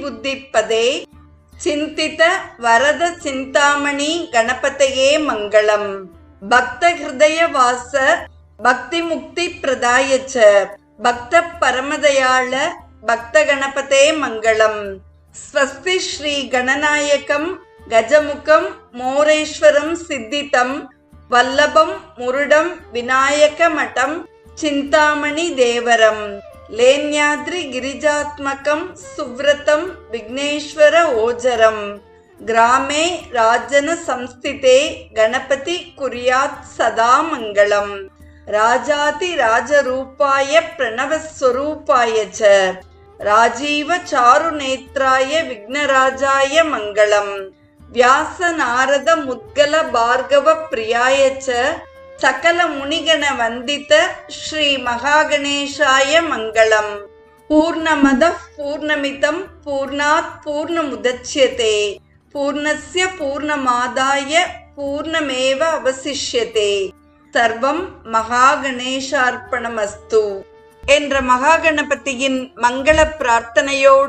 புத்திப்பதே சிந்தித வரத சிந்தாமணி கணபதையே மங்களம். பக்த ஹிருதய வாச பக்தி முக்தி பிரதாயச்ச பக்த பரமதயாள பக்த கணபதே மங்களம். ஸ்வஸ்தி ஸ்ரீ கணநாயகம் கஜமுகம் மோரேஸ்வரம் சித்திதம் வல்லபம் முருடம் விநாயக மடம் சிந்தாமணி தேவரம் லேன்யாத்ரி கிரிஜாத்மகம் சுவ்ரதம் விக்னேஸ்வர ஓஜரம் கிராமே ராஜன சம்ஸ்திதே கணபதி குர்யாத் சதா மங்களம். ராஜாதி ராஜரூபாய பிரணவஸ்வரூபாய ச ராஜீவ சாரு நேத்ராய விக்னராஜாய மங்களம். வியாச நாரத முத்கல பார்கவ பிரியாய ச சகல முனிகண வந்தித ஸ்ரீ மகாகணேஷாய மங்களம். பூர்ணமத பூர்ணமிதம் பூர்ணாத் பூர்ணமுதச்யதே பூர்ணஸ்ய பூர்ணமாதாய பூர்ணமேவ அவசிஷ்யதே. சர்வம் மகாகணேஷார்ப்பணமஸ்து என்ற மகாகணபதியின் மங்கள பிரார்த்தனையோடு